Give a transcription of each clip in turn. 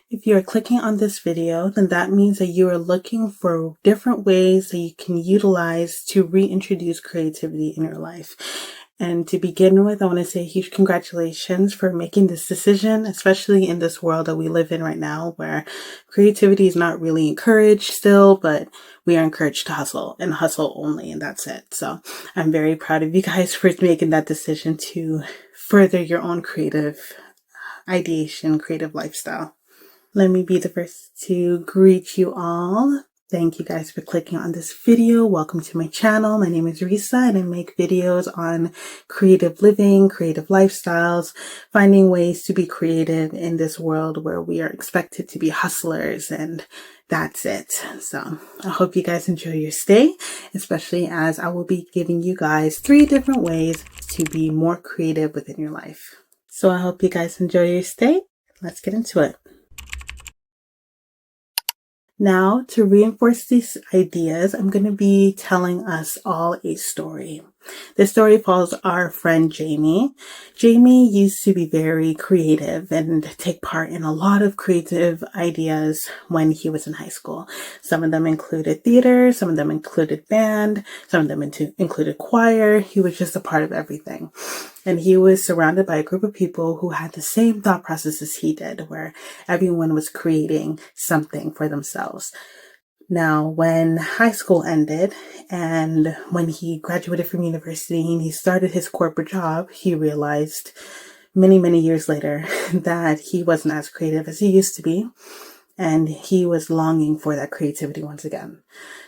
If you're clicking on this video, then that means that you are looking for different ways that you can utilize to reintroduce creativity in your life. And to begin with, I want to say a huge congratulations for making this decision, especially in this world that we live in right now, where creativity is not really encouraged still, but we are encouraged to hustle and hustle only, and that's it. So I'm very proud of you guys for making that decision to further your own creative ideation, creative lifestyle. Let me be the first to greet you all. Thank you guys for clicking on this video. Welcome to my channel. My name is Rissa and I make videos on creative living, creative lifestyles, finding ways to be creative in this world where we are expected to be hustlers, and that's it. So I hope you guys enjoy your stay, especially as I will be giving you guys 3 different ways to be more creative within your life. So I hope you guys enjoy your stay. Let's get into it. Now, to reinforce these ideas, I'm going to be telling us all a story. This story follows our friend Jamie. Jamie used to be very creative and take part in a lot of creative ideas when he was in high school. Some of them included theater, some of them included band, some of them included choir. He was just a part of everything. And he was surrounded by a group of people who had the same thought process as he did, where everyone was creating something for themselves. Now, when high school ended and when he graduated from university and he started his corporate job, he realized many, many years later that he wasn't as creative as he used to be. And he was longing for that creativity once again.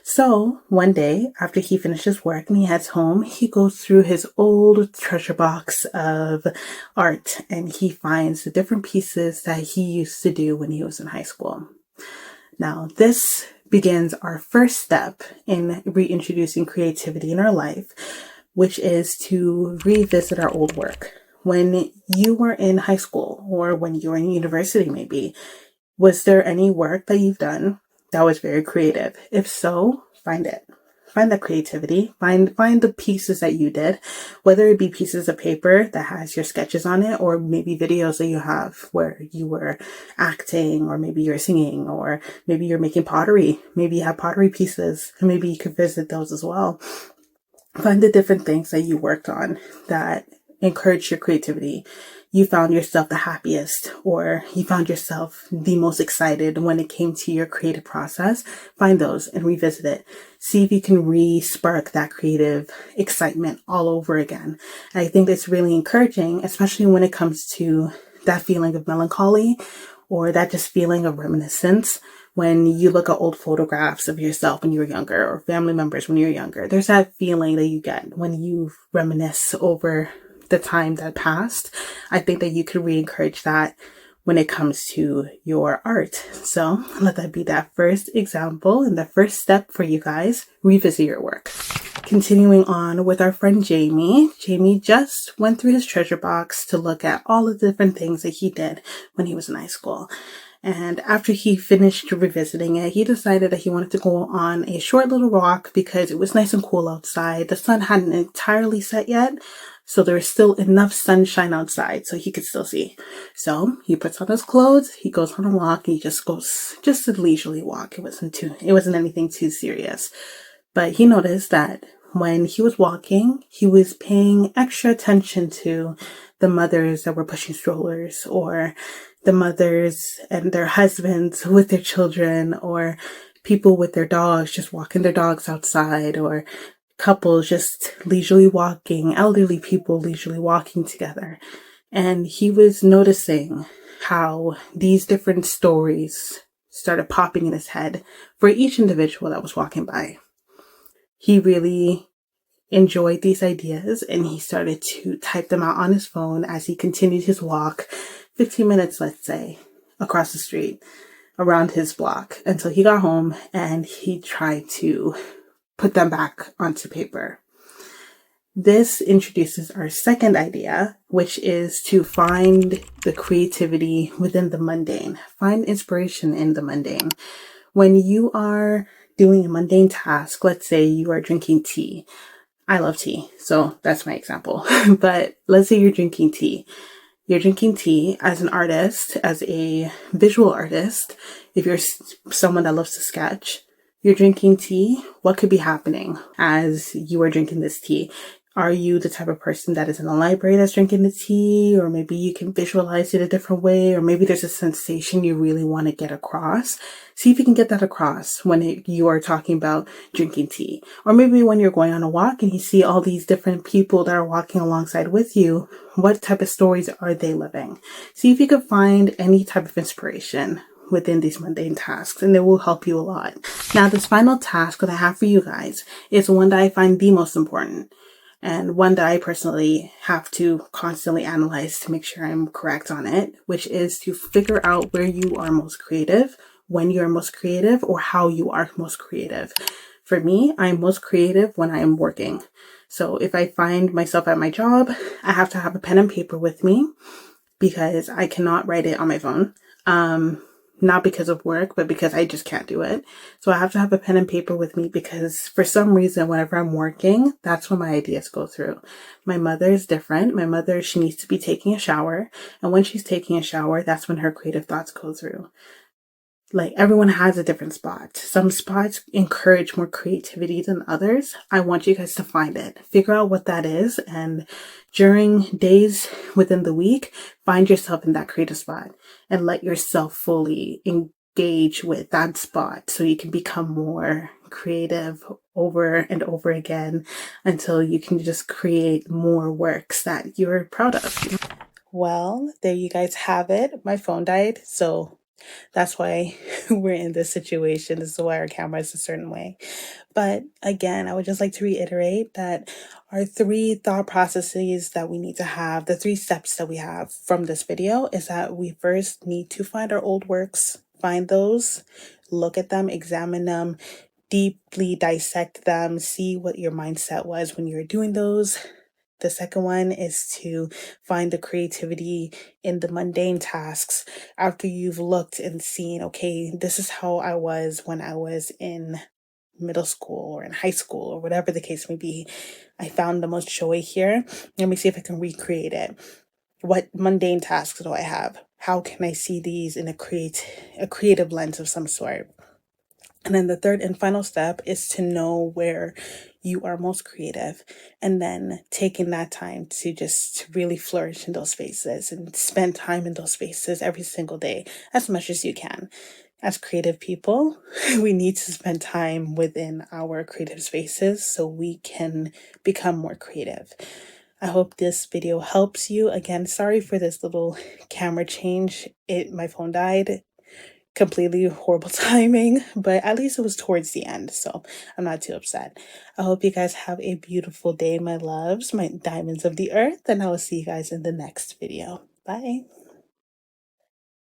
So one day after he finishes work and he heads home, he goes through his old treasure box of art and he finds the different pieces that he used to do when he was in high school. Now, this begins our first step in reintroducing creativity in our life, which is to revisit our old work. When you were in high school or when you were in university, maybe, was there any work that you've done that was very creative? If so, find it. Find that creativity. Find the pieces that you did, whether it be pieces of paper that has your sketches on it, or maybe videos that you have where you were acting, or maybe you're singing, or maybe you're making pottery. Maybe you have pottery pieces, and maybe you could visit those as well. Find the different things that you worked on that encourage your creativity. You found yourself the happiest, or you found yourself the most excited when it came to your creative process. Find those and revisit it. See if you can re-spark that creative excitement all over again. And I think that's really encouraging, especially when it comes to that feeling of melancholy or that just feeling of reminiscence. When you look at old photographs of yourself when you were younger, or family members when you were younger, there's that feeling that you get when you reminisce over the time that passed. I think that you could re-encourage that when it comes to your art. So let that be that first example and the first step for you guys. Revisit your work. Continuing on with our friend Jamie. Jamie just went through his treasure box to look at all the different things that he did when he was in high school. And after he finished revisiting it, he decided that he wanted to go on a short little walk because it was nice and cool outside. The sun hadn't entirely set yet, so there was still enough sunshine outside so he could still see. So he puts on his clothes, he goes on a walk, and he just goes a leisurely walk. It wasn't anything too serious. But he noticed that when he was walking, he was paying extra attention to the mothers that were pushing strollers, or the mothers and their husbands with their children, or people with their dogs just walking their dogs outside, or couples just leisurely walking, elderly people leisurely walking together. And he was noticing how these different stories started popping in his head for each individual that was walking by. He really enjoyed these ideas and he started to type them out on his phone as he continued his walk, 15 minutes, let's say, across the street around his block, until he got home and he tried to put them back onto paper. This introduces our second idea, which is to find the creativity within the mundane. Find inspiration in the mundane. When you are doing a mundane task, let's say you are drinking tea. I love tea, so that's my example. But let's say you're drinking tea. You're drinking tea as an artist, as a visual artist. If you're someone that loves to sketch, you're drinking tea. What could be happening as you are drinking this tea? Are you the type of person that is in a library that's drinking the tea? Or maybe you can visualize it a different way. Or maybe there's a sensation you really want to get across. See if you can get that across when you are talking about drinking tea. Or maybe when you're going on a walk and you see all these different people that are walking alongside with you, what type of stories are they living? See if you can find any type of inspiration within these mundane tasks, and it will help you a lot. Now, this final task that I have for you guys is one that I find the most important, and one that I personally have to constantly analyze to make sure I'm correct on it, which is to figure out where you are most creative, when you're most creative, or how you are most creative. For me, I'm most creative when I am working. So if I find myself at my job, I have to have a pen and paper with me because I cannot write it on my phone. Not because of work, but because I just can't do it. So I have to have a pen and paper with me because for some reason, whenever I'm working, that's when my ideas go through. My mother is different. My mother, she needs to be taking a shower. And when she's taking a shower, that's when her creative thoughts go through. Like, everyone has a different spot. Some spots encourage more creativity than others. I want you guys to find it. Figure out what that is. And during days within the week, find yourself in that creative spot and let yourself fully engage with that spot so you can become more creative over and over again until you can just create more works that you're proud of. Well, there you guys have it. My phone died, so that's why we're in this situation. This is why our camera is a certain way. But again, I would just like to reiterate that our 3 thought processes that we need to have, the 3 steps that we have from this video, is that we first need to find our old works, find those, look at them, examine them, deeply dissect them, see what your mindset was when you were doing those. The second one is to find the creativity in the mundane tasks after you've looked and seen, okay, this is how I was when I was in middle school or in high school or whatever the case may be. I found the most joy here. Let me see if I can recreate it. What mundane tasks do I have? How can I see these in a creative lens of some sort? And then the third and final step is to know where you are most creative, and then taking that time to just really flourish in those spaces and spend time in those spaces every single day as much as you can. As creative people, we need to spend time within our creative spaces so we can become more creative. I hope this video helps you. Again, sorry for this little camera change. My phone died. Completely horrible timing, but at least it was towards the end, so I'm not too upset. I hope you guys have a beautiful day, my loves, my diamonds of the earth, and I will see you guys in the next video. Bye.